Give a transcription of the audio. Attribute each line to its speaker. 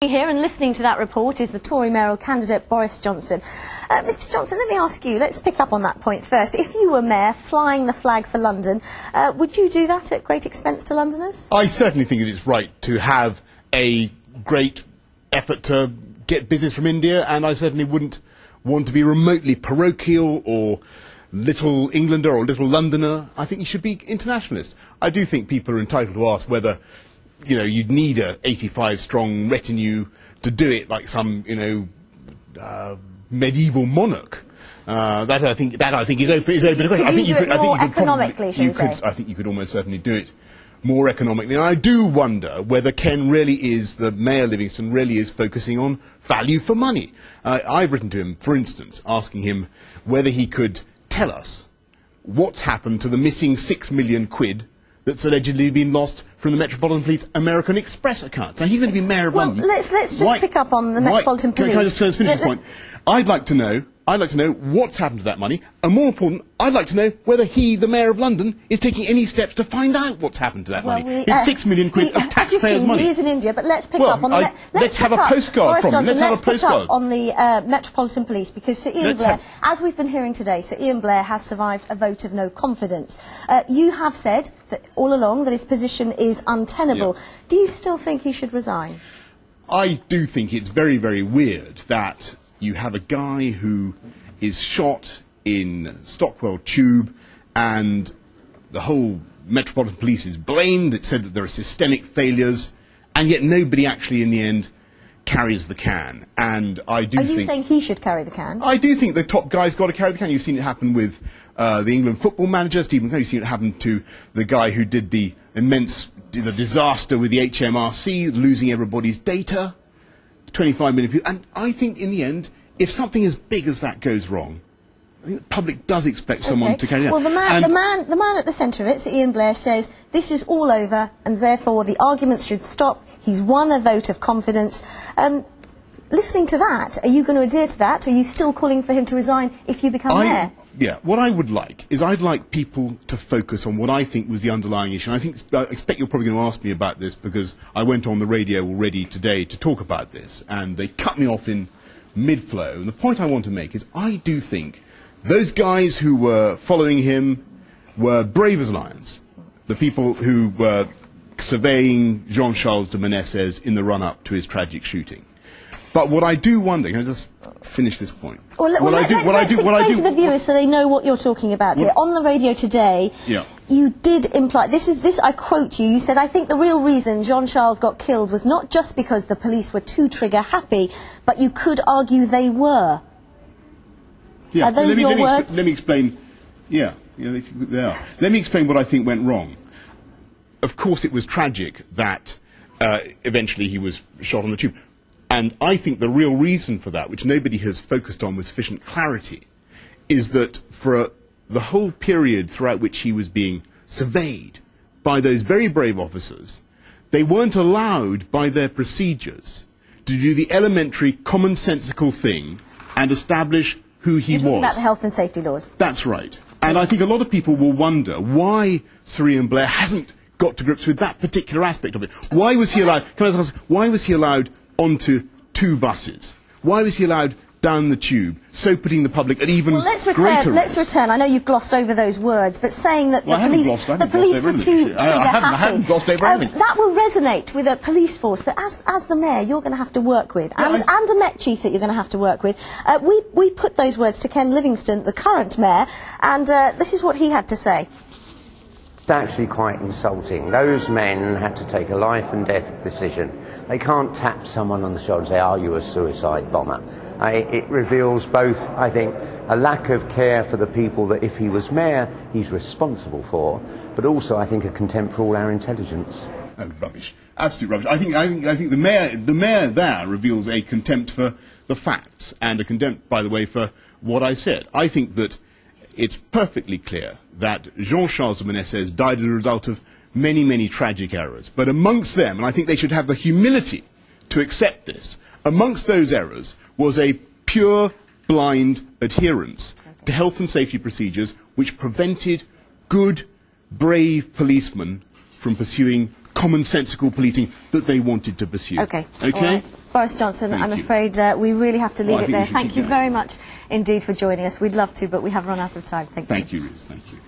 Speaker 1: Here and listening to that report is the Tory mayoral candidate Boris Johnson. Mr Johnson, let me ask you, let's pick up on that point first. If you were mayor flying the flag for London, would you do that at great expense to Londoners?
Speaker 2: I certainly think it is right to have a great effort to get business from India, and I certainly wouldn't want to be remotely parochial or little Englander or little Londoner. I think you should be internationalist. I do think people are entitled to ask whether you'd need a 85-strong retinue to do it, like some, medieval monarch. That I think is open to question.
Speaker 1: I think you could more economically,
Speaker 2: I think you could almost certainly do it more economically. And I do wonder whether Ken really is, the Mayor Livingston really is focusing on value for money. I've written to him, for instance, asking him whether he could tell us what's happened to the missing £6 million that's allegedly been lost from the Metropolitan Police American Express account. Now, he's going to be Mayor of London.
Speaker 1: Let's just pick up on the Metropolitan Police.
Speaker 2: Can I just finish this point? I'd like to know what's happened to that money, and more important, I'd like to know whether he, the Mayor of London, is taking any steps to find out what's happened to that money. It's £6 million of taxpayers' money.
Speaker 1: He is in India, but let's pick up on the...
Speaker 2: Let's have a postcard from him.
Speaker 1: Let's pick up on the Metropolitan Police, because Sir Ian Blair, as we've been hearing today, Sir Ian Blair has survived a vote of no confidence. You have said that all along that his position is untenable. Yeah. Do you still think he should resign?
Speaker 2: I do think it's very, very weird that you have a guy who is shot in Stockwell Tube and the whole Metropolitan Police is blamed. It said that there are systemic failures, and yet nobody actually in the end carries the can. And I do think...
Speaker 1: Are you saying he should carry the can?
Speaker 2: I do think the top guy's got to carry the can. You've seen it happen with the England football manager, Stephen Curry. You've seen it happen to the guy who did the disaster with the HMRC, losing everybody's data, 25 million people. And I think in the end, if something as big as that goes wrong, I think the public does expect someone to carry it out.
Speaker 1: Well, the man at the centre of it, Sir Ian Blair, says this is all over, and therefore the arguments should stop. He's won a vote of confidence. Listening to that, are you going to adhere to that? Are you still calling for him to resign if you become mayor?
Speaker 2: Yeah, what I would like is I'd like people to focus on what I think was the underlying issue. And I expect you're probably going to ask me about this because I went on the radio already today to talk about this, and they cut me off in mid-flow. And the point I want to make is I do think those guys who were following him were brave as lions. The people who were surveying Jean-Charles de Menezes in the run-up to his tragic shooting. But what I do wonder, can I just finish this point?
Speaker 1: Let's explain to the viewers so they know what you're talking about here. On the radio today, you did imply, I quote you, you said, I think the real reason Jean-Charles got killed was not just because the police were too trigger-happy, but you could argue they were.
Speaker 2: Yeah.
Speaker 1: Are those your words?
Speaker 2: Let me explain. Yeah, they are. Let me explain what I think went wrong. Of course, it was tragic that eventually he was shot on the tube. And I think the real reason for that, which nobody has focused on with sufficient clarity, is that for the whole period throughout which he was being surveyed by those very brave officers, they weren't allowed by their procedures to do the elementary commonsensical thing and establish who he was.
Speaker 1: You're talking about the health and safety laws.
Speaker 2: That's right. And I think a lot of people will wonder why Sir Ian Blair hasn't got to grips with that particular aspect of it. Why was he allowed, can I ask, why was he allowed onto 2 buses? Why was he allowed down the tube, so putting the public at even greater risk?
Speaker 1: Let's return. I know you've glossed over those words, but saying that the police were too trigger-happy.
Speaker 2: I haven't glossed over anything.
Speaker 1: That will resonate with a police force that, as the mayor, you're going to have to work with, and a Met Chief that you're going to have to work with. We put those words to Ken Livingston, the current mayor, and this is what he had to say.
Speaker 3: It's actually quite insulting. Those men had to take a life and death decision. They can't tap someone on the shoulder and say, are you a suicide bomber? It reveals both, I think, a lack of care for the people that if he was mayor, he's responsible for, but also, I think, a contempt for all our intelligence.
Speaker 2: Oh, rubbish. Absolute rubbish. I think the mayor there reveals a contempt for the facts and a contempt, by the way, for what I said. I think that it's perfectly clear that Jean-Charles de Menezes died as a result of many, many tragic errors. But amongst them, and I think they should have the humility to accept this, amongst those errors was a pure, blind adherence to health and safety procedures which prevented good, brave policemen from pursuing commonsensical policing that they wanted to pursue.
Speaker 1: Okay.
Speaker 2: Okay?
Speaker 1: Boris Johnson, I'm afraid we really have to leave it there. Thank you very much indeed for joining us. We'd love to, but we have run out of time. Thank you.
Speaker 2: Thank you, Riz. Thank you.